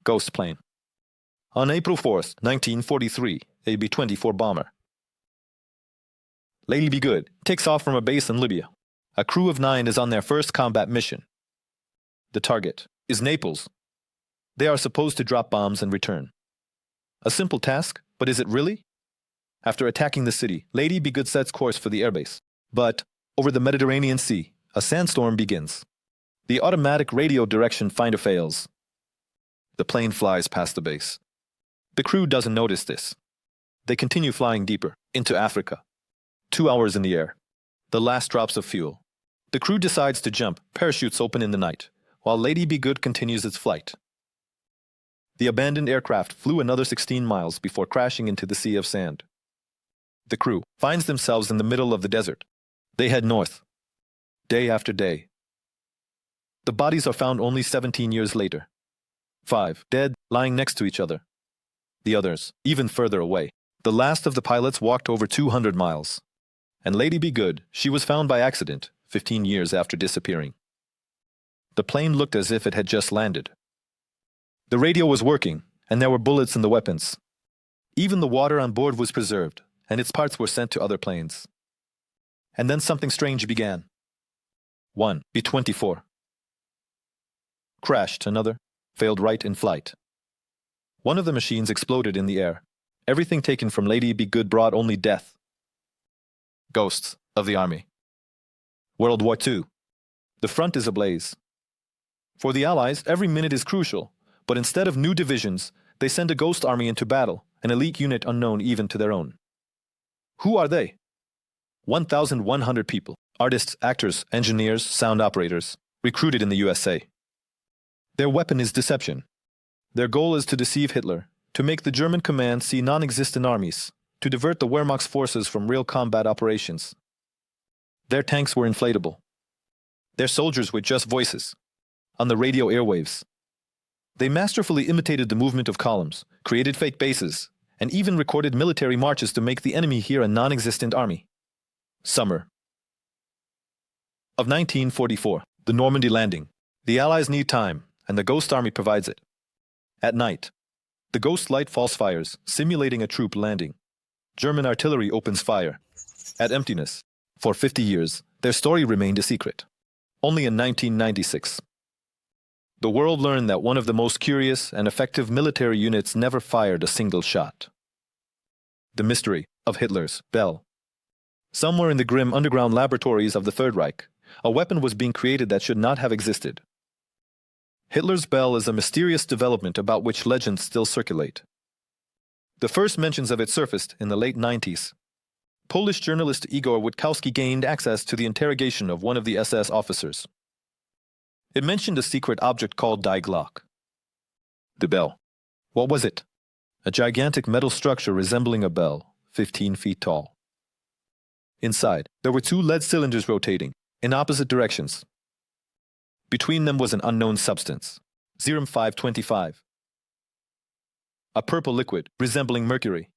Ghost plane. On April 4th, 1943, a B-24 bomber. Lady Be Good takes off from a base in Libya. A crew of 9 is on their first combat mission. The target is Naples. They are supposed to drop bombs and return. A simple task, but is it really? After attacking the city, Lady Be Good sets course for the airbase. But over the Mediterranean Sea, a sandstorm begins. The automatic radio direction finder fails. The plane flies past the base. The crew doesn't notice this. They continue flying deeper, into Africa. 2 hours in the air. The last drops of fuel. The crew decides to jump, parachutes open in the night, while Lady Be Good continues its flight. The abandoned aircraft flew another 16 miles before crashing into the sea of sand. The crew finds themselves in the middle of the desert. They head north. Day after day. The bodies are found only 17 years later. 5 dead, lying next to each other. The others, even further away. The last of the pilots walked over 200 miles. And Lady Be Good, she was found by accident, 15 years after disappearing. The plane looked as if it had just landed. The radio was working, and there were bullets in the weapons. Even the water on board was preserved, and its parts were sent to other planes. And then something strange began. One B-24 crashed, another failed right in flight. One of the machines exploded in the air. Everything taken from Lady Be Good brought only death. Ghosts of the Army. World War II. The front is ablaze. For the Allies, every minute is crucial, but instead of new divisions, they send a ghost army into battle, an elite unit unknown even to their own. Who are they? 1,100 people, artists, actors, engineers, sound operators, recruited in the USA. Their weapon is deception. Their goal is to deceive Hitler, to make the German command see non-existent armies, to divert the Wehrmacht's forces from real combat operations. Their tanks were inflatable. Their soldiers were just voices, on the radio airwaves. They masterfully imitated the movement of columns, created fake bases, and even recorded military marches to make the enemy hear a non-existent army. Summer of 1944, the Normandy landing. The Allies need time, and the Ghost Army provides it. At night, the ghost light false fires, simulating a troop landing. German artillery opens fire. At emptiness. For 50 years, their story remained a secret. Only in 1996, the world learned that one of the most curious and effective military units never fired a single shot. The mystery of Hitler's Bell. Somewhere in the grim underground laboratories of the Third Reich, a weapon was being created that should not have existed. Hitler's Bell is a mysterious development about which legends still circulate. The first mentions of it surfaced in the late 90s. Polish journalist Igor Witkowski gained access to the interrogation of one of the SS officers. It mentioned a secret object called Die Glock. The bell. What was it? A gigantic metal structure resembling a bell, 15 feet tall. Inside, there were 2 lead cylinders rotating, in opposite directions. Between them was an unknown substance, Serum 525. A purple liquid resembling mercury.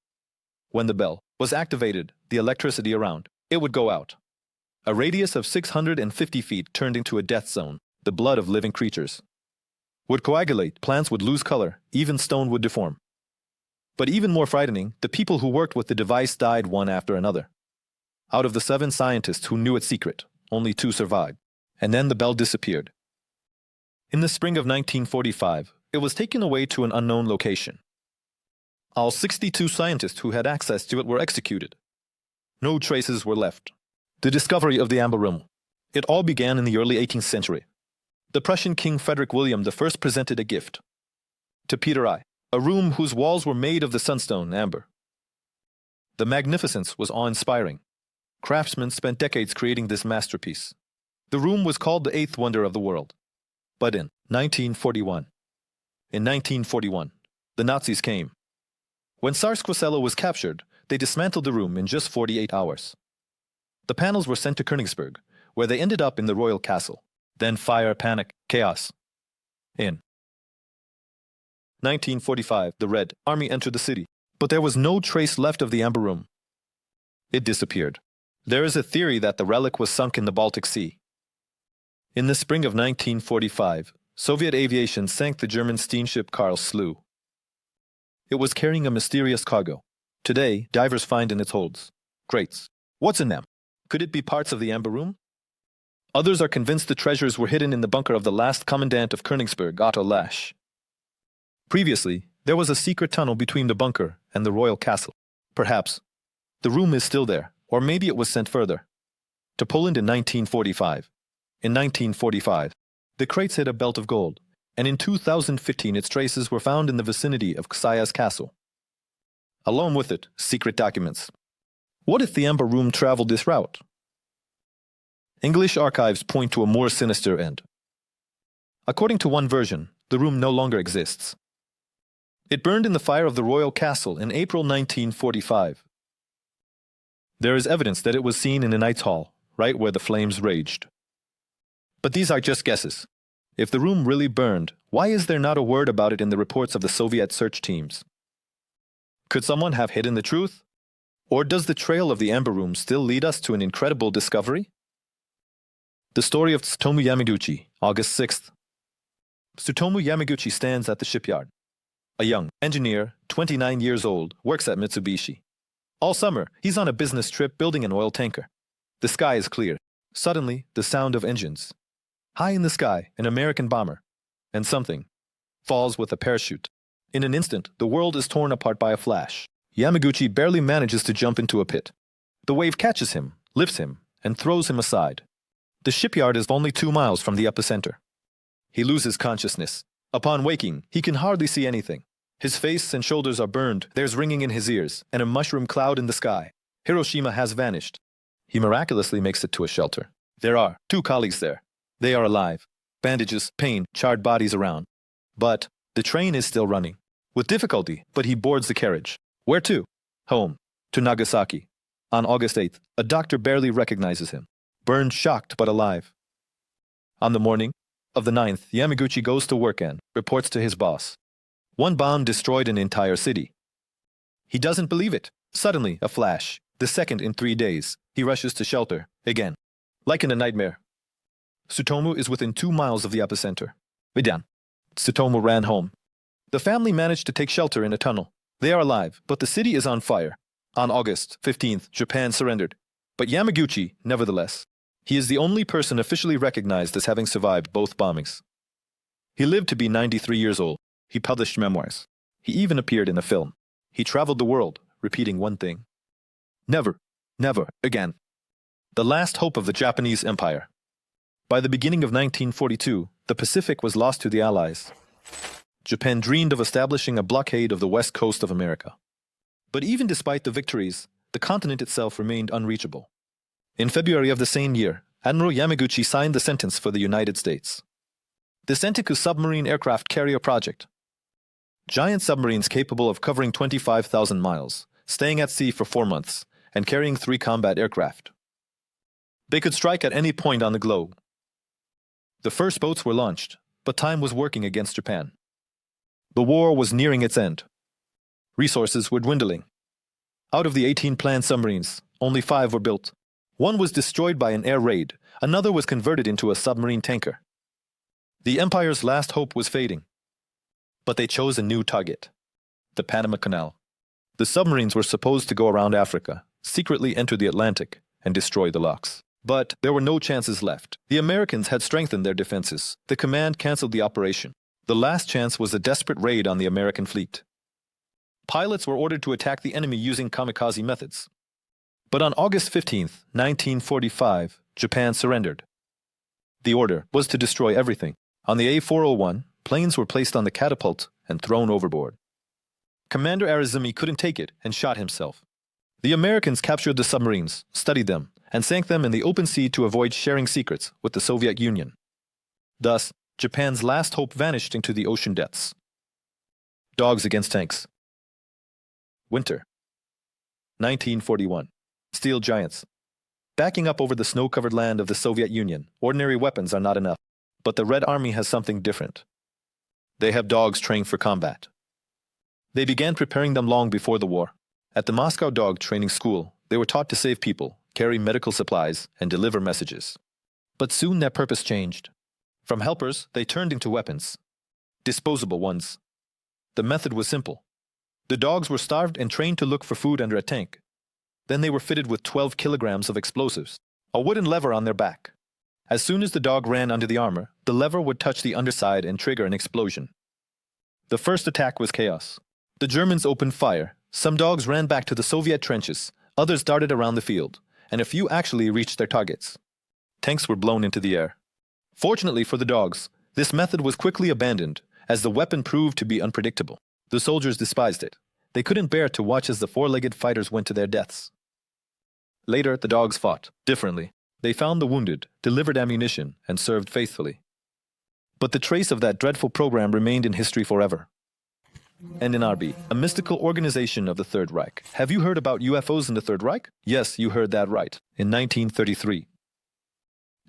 When the bell was activated, the electricity around it would go out. A radius of 650 feet turned into a death zone. The blood of living creatures would coagulate, plants would lose color, even stone would deform. But even more frightening, the people who worked with the device died one after another. Out of the 7 scientists who knew its secret, only 2 survived, and then the bell disappeared. In the spring of 1945, it was taken away to an unknown location. All 62 scientists who had access to it were executed. No traces were left. The discovery of the Amber Room. It all began in the early 18th century. The Prussian King Frederick William I presented a gift to Peter I, a room whose walls were made of the sunstone amber. The magnificence was awe-inspiring. Craftsmen spent decades creating this masterpiece. The room was called the 8th wonder of the world. But in 1941, the Nazis came. When Tsarskoye was captured, they dismantled the room in just 48 hours. The panels were sent to Königsberg, where they ended up in the royal castle. Then fire, panic, chaos. In 1945, the Red Army entered the city, but there was no trace left of the Amber Room. It disappeared. There is a theory that the relic was sunk in the Baltic Sea. In the spring of 1945, Soviet aviation sank the German steamship Karlsruhe. It was carrying a mysterious cargo. Today, divers find in its holds crates. What's in them? Could it be parts of the Amber Room? Others are convinced the treasures were hidden in the bunker of the last commandant of Königsberg, Otto Lasch. Previously, there was a secret tunnel between the bunker and the royal castle. Perhaps the room is still there, or maybe it was sent further. To Poland in 1945. In 1945, the crates hit a belt of gold, and in 2015 its traces were found in the vicinity of Ksaya's castle. Along with it, secret documents. What if the Amber Room traveled this route? English archives point to a more sinister end. According to one version, the room no longer exists. It burned in the fire of the royal castle in April 1945. There is evidence that it was seen in a knight's hall, right where the flames raged. But these are just guesses. If the room really burned, why is there not a word about it in the reports of the Soviet search teams? Could someone have hidden the truth? Or does the trail of the Amber Room still lead us to an incredible discovery? The story of Tsutomu Yamaguchi, August 6th. Tsutomu Yamaguchi stands at the shipyard. A young engineer, 29 years old, works at Mitsubishi. All summer, he's on a business trip building an oil tanker. The sky is clear. Suddenly, the sound of engines. High in the sky, an American bomber. And something falls with a parachute. In an instant, the world is torn apart by a flash. Yamaguchi barely manages to jump into a pit. The wave catches him, lifts him, and throws him aside. The shipyard is only 2 miles from the epicenter. He loses consciousness. Upon waking, he can hardly see anything. His face and shoulders are burned, there's ringing in his ears, and a mushroom cloud in the sky. Hiroshima has vanished. He miraculously makes it to a shelter. There are 2 colleagues there. They are alive. Bandages, pain, charred bodies around. But the train is still running. With difficulty, but he boards the carriage. Where to? Home. To Nagasaki. On August 8th, a doctor barely recognizes him. Burned, shocked, but alive. On the morning of the 9th, Yamaguchi goes to work and reports to his boss. 1 bomb destroyed an entire city. He doesn't believe it. Suddenly, a flash. The second in 3 days. He rushes to shelter. Again. Like in a nightmare. Tsutomu is within 2 miles of the epicenter. Vidan. Tsutomu ran home. The family managed to take shelter in a tunnel. They are alive, but the city is on fire. On August 15th, Japan surrendered. But Yamaguchi, nevertheless, he is the only person officially recognized as having survived both bombings. He lived to be 93 years old. He published memoirs. He even appeared in a film. He traveled the world, repeating one thing. Never, never again. The last hope of the Japanese Empire. By the beginning of 1942, the Pacific was lost to the Allies. Japan dreamed of establishing a blockade of the west coast of America. But even despite the victories, the continent itself remained unreachable. In February of the same year, Admiral Yamaguchi signed the sentence for the United States. The Sentoku submarine aircraft carrier project. Giant submarines capable of covering 25,000 miles, staying at sea for 4 months, and carrying 3 combat aircraft. They could strike at any point on the globe. The first boats were launched, but time was working against Japan. The war was nearing its end. Resources were dwindling. Out of the 18 planned submarines, only 5 were built. 1 was destroyed by an air raid, another was converted into a submarine tanker. The Empire's last hope was fading. But they chose a new target, the Panama Canal. The submarines were supposed to go around Africa, secretly enter the Atlantic, and destroy the locks. But there were no chances left. The Americans had strengthened their defenses. The command canceled the operation. The last chance was a desperate raid on the American fleet. Pilots were ordered to attack the enemy using kamikaze methods. But on August 15th, 1945, Japan surrendered. The order was to destroy everything. On the A401, planes were placed on the catapult and thrown overboard. Commander Arizumi couldn't take it and shot himself. The Americans captured the submarines, studied them, and sank them in the open sea to avoid sharing secrets with the Soviet Union. Thus, Japan's last hope vanished into the ocean depths. Dogs against tanks. Winter. 1941. Steel giants. Backing up over the snow-covered land of the Soviet Union, ordinary weapons are not enough. But the Red Army has something different. They have dogs trained for combat. They began preparing them long before the war. At the Moscow Dog Training School, they were taught to save people, carry medical supplies, and deliver messages. But soon their purpose changed. From helpers, they turned into weapons. Disposable ones. The method was simple. The dogs were starved and trained to look for food under a tank. Then they were fitted with 12 kilograms of explosives, a wooden lever on their back. As soon as the dog ran under the armor, the lever would touch the underside and trigger an explosion. The first attack was chaos. The Germans opened fire. Some dogs ran back to the Soviet trenches, others darted around the field, and a few actually reached their targets. Tanks were blown into the air. Fortunately for the dogs, this method was quickly abandoned, as the weapon proved to be unpredictable. The soldiers despised it. They couldn't bear to watch as the four-legged fighters went to their deaths. Later, the dogs fought differently. They found the wounded, delivered ammunition, and served faithfully. But the trace of that dreadful program remained in history forever. And in RB, a mystical organization of the Third Reich. Have you heard about UFOs in the Third Reich? Yes, you heard that right. In 1933.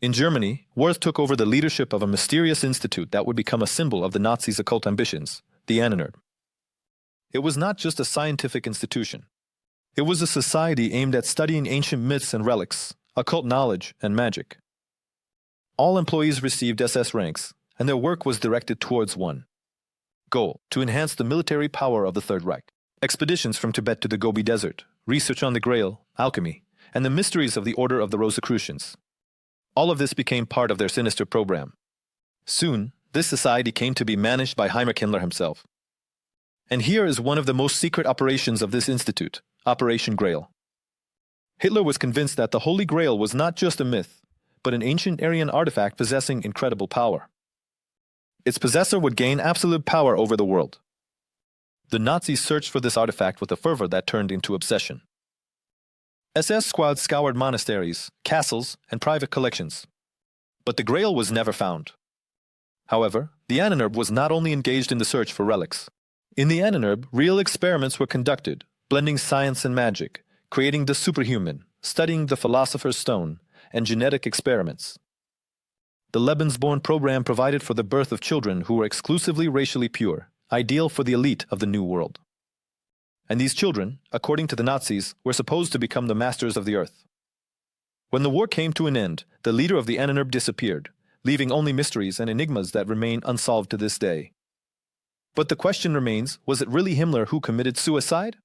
In Germany, Wirth took over the leadership of a mysterious institute that would become a symbol of the Nazis' occult ambitions, the Ahnenerbe. It was not just a scientific institution. It was a society aimed at studying ancient myths and relics, occult knowledge, and magic. All employees received SS ranks, and their work was directed towards one goal: to enhance the military power of the Third Reich. Expeditions from Tibet to the Gobi Desert, research on the Grail, alchemy, and the mysteries of the Order of the Rosicrucians. All of this became part of their sinister program. Soon, this society came to be managed by Heinrich Himmler himself. And here is one of the most secret operations of this institute, Operation Grail. Hitler was convinced that the Holy Grail was not just a myth, but an ancient Aryan artifact possessing incredible power. Its possessor would gain absolute power over the world. The Nazis searched for this artifact with a fervor that turned into obsession. SS squads scoured monasteries, castles, and private collections. But the Grail was never found. However, the Ahnenerbe was not only engaged in the search for relics. In the Ahnenerbe, real experiments were conducted, blending science and magic, creating the superhuman, studying the philosopher's stone, and genetic experiments. The Lebensborn program provided for the birth of children who were exclusively racially pure, ideal for the elite of the New World. And these children, according to the Nazis, were supposed to become the masters of the earth. When the war came to an end, the leader of the Ahnenerbe disappeared, leaving only mysteries and enigmas that remain unsolved to this day. But the question remains, was it really Himmler who committed suicide?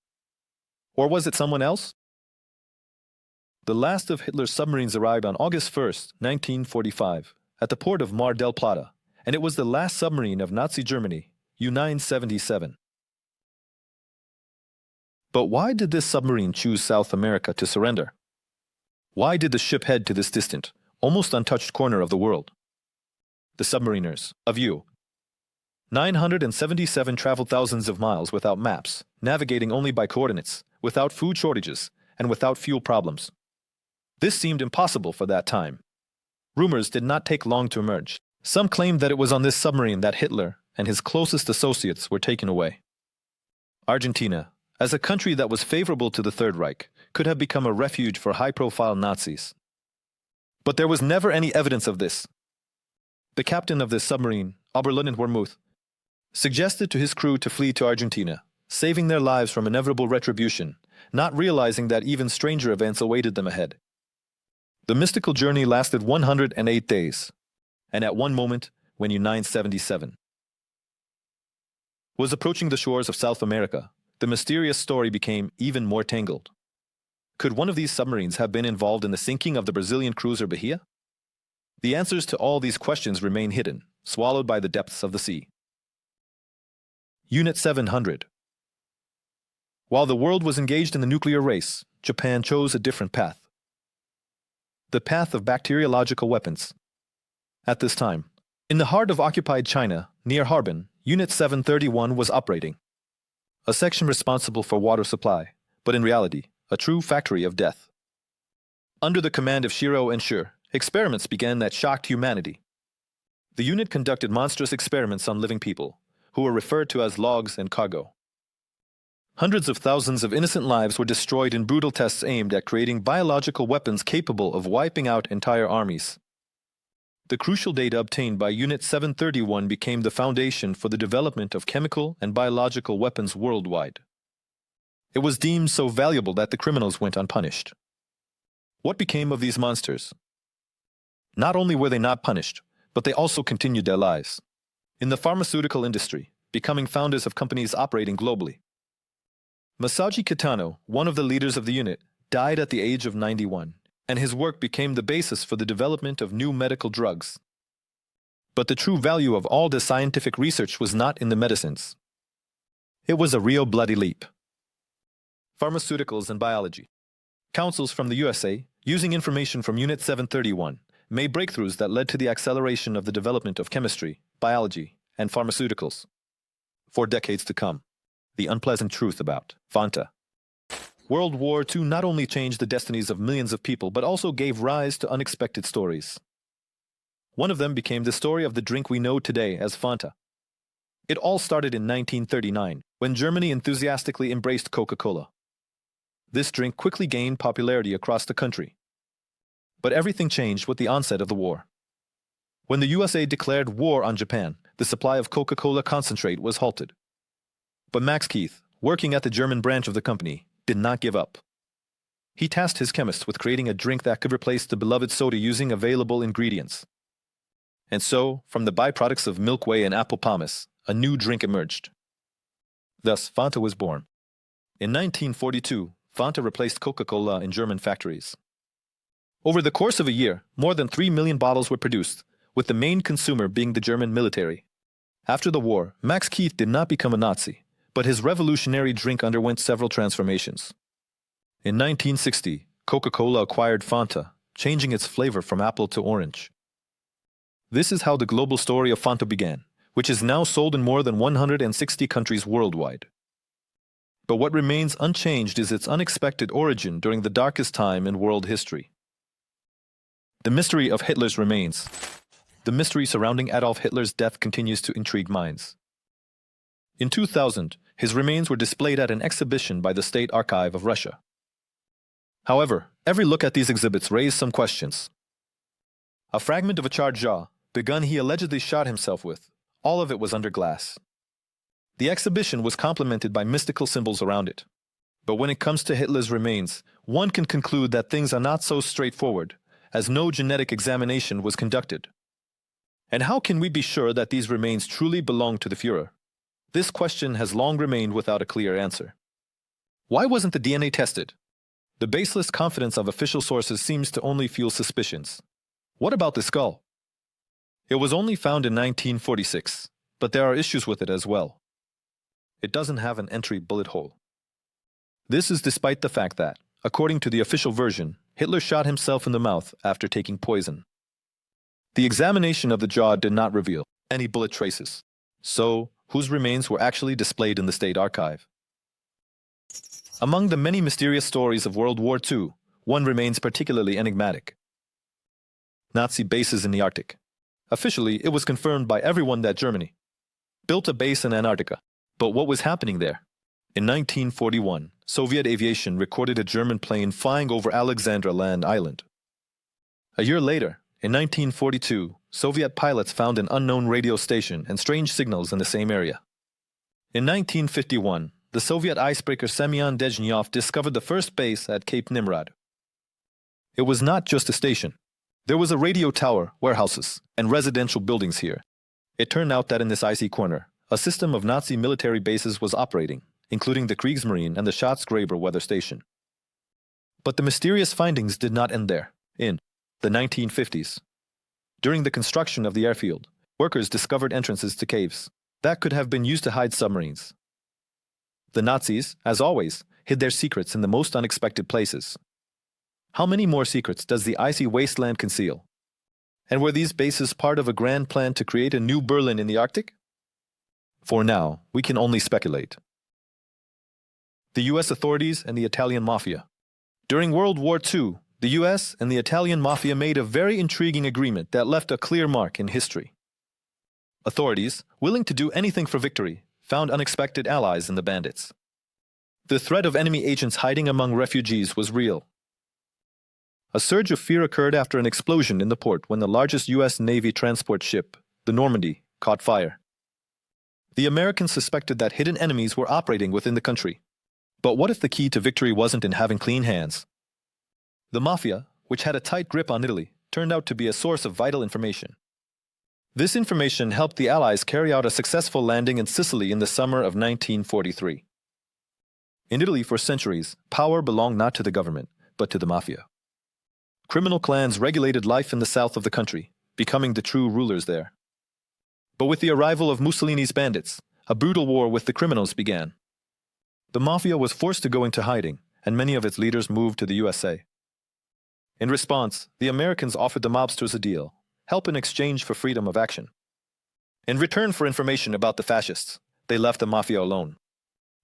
Or was it someone else? The last of Hitler's submarines arrived on August 1st, 1945, at the port of Mar del Plata, and it was the last submarine of Nazi Germany, U-977. But why did this submarine choose South America to surrender? Why did the ship head to this distant, almost untouched corner of the world? The submariners, of U-977 traveled thousands of miles without maps, navigating only by coordinates, without food shortages, and without fuel problems. This seemed impossible for that time. Rumors did not take long to emerge. Some claimed that it was on this submarine that Hitler and his closest associates were taken away. Argentina, as a country that was favorable to the Third Reich, could have become a refuge for high-profile Nazis. But there was never any evidence of this. The captain of this submarine, Oberleutnant Wermuth, suggested to his crew to flee to Argentina, saving their lives from inevitable retribution, not realizing that even stranger events awaited them ahead. The mystical journey lasted 108 days, and at one moment, when U-977 was approaching the shores of South America, the mysterious story became even more tangled. Could one of these submarines have been involved in the sinking of the Brazilian cruiser Bahia? The answers to all these questions remain hidden, swallowed by the depths of the sea. Unit 700. While the world was engaged in the nuclear race, Japan chose a different path. The path of bacteriological weapons. At this time, in the heart of occupied China, near Harbin, Unit 731 was operating. A section responsible for water supply, but in reality, a true factory of death. Under the command of Shiro and Schur, experiments began that shocked humanity. The unit conducted monstrous experiments on living people, who were referred to as logs and cargo. Hundreds of thousands of innocent lives were destroyed in brutal tests aimed at creating biological weapons capable of wiping out entire armies. The crucial data obtained by Unit 731 became the foundation for the development of chemical and biological weapons worldwide. It was deemed so valuable that the criminals went unpunished. What became of these monsters? Not only were they not punished, but they also continued their lives. In the pharmaceutical industry, becoming founders of companies operating globally. Masaji Kitano, one of the leaders of the unit, died at the age of 91, and his work became the basis for the development of new medical drugs. But the true value of all this scientific research was not in the medicines. It was a real bloody leap. Pharmaceuticals and biology. Councils from the USA, using information from Unit 731, made breakthroughs that led to the acceleration of the development of chemistry, biology, and pharmaceuticals. For decades to come. The unpleasant truth about Fanta. World War II not only changed the destinies of millions of people, but also gave rise to unexpected stories. One of them became the story of the drink we know today as Fanta. It all started in 1939, when Germany enthusiastically embraced Coca-Cola. This drink quickly gained popularity across the country. But everything changed with the onset of the war. When the USA declared war on Japan, the supply of Coca-Cola concentrate was halted. But Max Keith, working at the German branch of the company, did not give up. He tasked his chemists with creating a drink that could replace the beloved soda using available ingredients. And so, from the byproducts of milk whey and apple pomace, a new drink emerged. Thus, Fanta was born. In 1942, Fanta replaced Coca-Cola in German factories. Over the course of a year, more than 3 million bottles were produced, with the main consumer being the German military. After the war, Max Keith did not become a Nazi, but his revolutionary drink underwent several transformations. In 1960, Coca-Cola acquired Fanta, changing its flavor from apple to orange. This is how the global story of Fanta began, which is now sold in more than 160 countries worldwide. But what remains unchanged is its unexpected origin during the darkest time in world history. The mystery of Hitler's remains. The mystery surrounding Adolf Hitler's death continues to intrigue minds. In 2000, his remains were displayed at an exhibition by the State Archive of Russia. However, every look at these exhibits raised some questions. A fragment of a charred jaw, the gun he allegedly shot himself with, all of it was under glass. The exhibition was complemented by mystical symbols around it. But when it comes to Hitler's remains, one can conclude that things are not so straightforward, as no genetic examination was conducted. And how can we be sure that these remains truly belong to the Führer? This question has long remained without a clear answer. Why wasn't the DNA tested? The baseless confidence of official sources seems to only fuel suspicions. What about the skull? It was only found in 1946, but there are issues with it as well. It doesn't have an entry bullet hole. This is despite the fact that, according to the official version, Hitler shot himself in the mouth after taking poison. The examination of the jaw did not reveal any bullet traces, so whose remains were actually displayed in the State Archive. Among the many mysterious stories of World War II, one remains particularly enigmatic. Nazi bases in the Arctic. Officially, it was confirmed by everyone that Germany built a base in Antarctica. But what was happening there? In 1941, Soviet aviation recorded a German plane flying over Alexandra Land Island. A year later, in 1942, Soviet pilots found an unknown radio station and strange signals in the same area. In 1951, the Soviet icebreaker Semyon Dezhnyov discovered the first base at Cape Nimrod. It was not just a station. There was a radio tower, warehouses, and residential buildings here. It turned out that in this icy corner, a system of Nazi military bases was operating, including the Kriegsmarine and the Schatzgräber weather station. But the mysterious findings did not end there. In the 1950s, during the construction of the airfield, workers discovered entrances to caves that could have been used to hide submarines. The Nazis, as always, hid their secrets in the most unexpected places. How many more secrets does the icy wasteland conceal? And were these bases part of a grand plan to create a new Berlin in the Arctic? For now, we can only speculate. The US authorities and the Italian mafia. During World War II, the US and the Italian mafia made a very intriguing agreement that left a clear mark in history. Authorities, willing to do anything for victory, found unexpected allies in the bandits. The threat of enemy agents hiding among refugees was real. A surge of fear occurred after an explosion in the port when the largest US Navy transport ship, the Normandy, caught fire. The Americans suspected that hidden enemies were operating within the country. But what if the key to victory wasn't in having clean hands? The mafia, which had a tight grip on Italy, turned out to be a source of vital information. This information helped the Allies carry out a successful landing in Sicily in the summer of 1943. In Italy, for centuries, power belonged not to the government, but to the mafia. Criminal clans regulated life in the south of the country, becoming the true rulers there. But with the arrival of Mussolini's bandits, a brutal war with the criminals began. The mafia was forced to go into hiding, and many of its leaders moved to the USA. In response, the Americans offered the mobsters a deal, help in exchange for freedom of action. In return for information about the fascists, they left the mafia alone.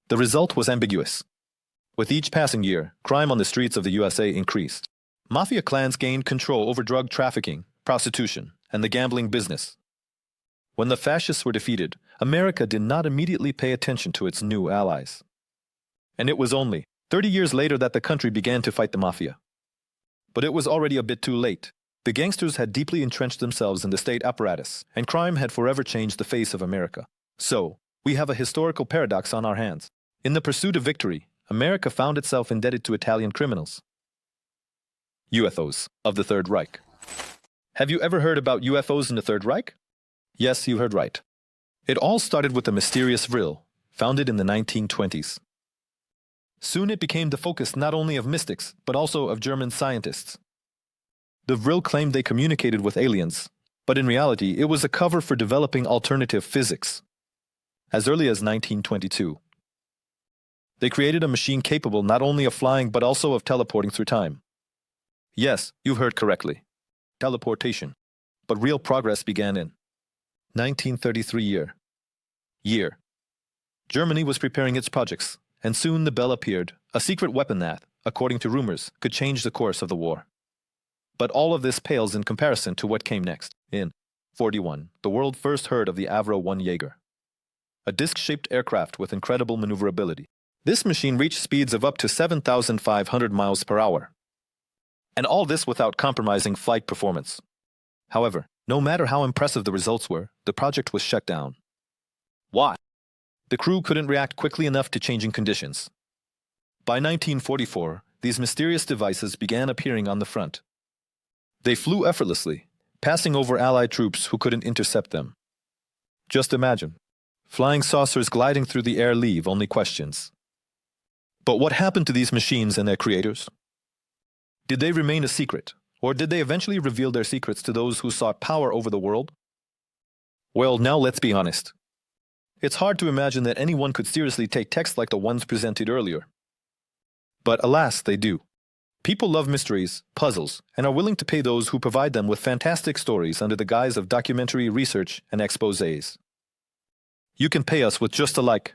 The result was ambiguous. With each passing year, crime on the streets of the USA increased. Mafia clans gained control over drug trafficking, prostitution, and the gambling business. When the fascists were defeated, America did not immediately pay attention to its new allies. And it was only 30 years later that the country began to fight the mafia. But it was already a bit too late. The gangsters had deeply entrenched themselves in the state apparatus, and crime had forever changed the face of America. So, we have a historical paradox on our hands. In the pursuit of victory, America found itself indebted to Italian criminals. UFOs of the Third Reich. Have you ever heard about UFOs in the Third Reich? Yes, you heard right. It all started with the mysterious Vril, founded in the 1920s. Soon it became the focus not only of mystics, but also of German scientists. The Vril claimed they communicated with aliens, but in reality it was a cover for developing alternative physics. As early as 1922, they created a machine capable not only of flying but also of teleporting through time. Yes, you've heard correctly. Teleportation. But real progress began in 1933 year. Germany was preparing its projects, and soon the Bell appeared, a secret weapon that, according to rumors, could change the course of the war. But all of this pales in comparison to what came next. In 1941, the world first heard of the Avro 1 Jaeger, a disc-shaped aircraft with incredible maneuverability. This machine reached speeds of up to 7,500 miles per hour. And all this without compromising flight performance. However, no matter how impressive the results were, the project was shut down. Why? The crew couldn't react quickly enough to changing conditions. By 1944, these mysterious devices began appearing on the front. They flew effortlessly, passing over Allied troops who couldn't intercept them. Just imagine, flying saucers gliding through the air leave only questions. But what happened to these machines and their creators? Did they remain a secret, or did they eventually reveal their secrets to those who sought power over the world? Well, now let's be honest. It's hard to imagine that anyone could seriously take texts like the ones presented earlier. But alas, they do. People love mysteries, puzzles, and are willing to pay those who provide them with fantastic stories under the guise of documentary research and exposés. You can pay us with just a like,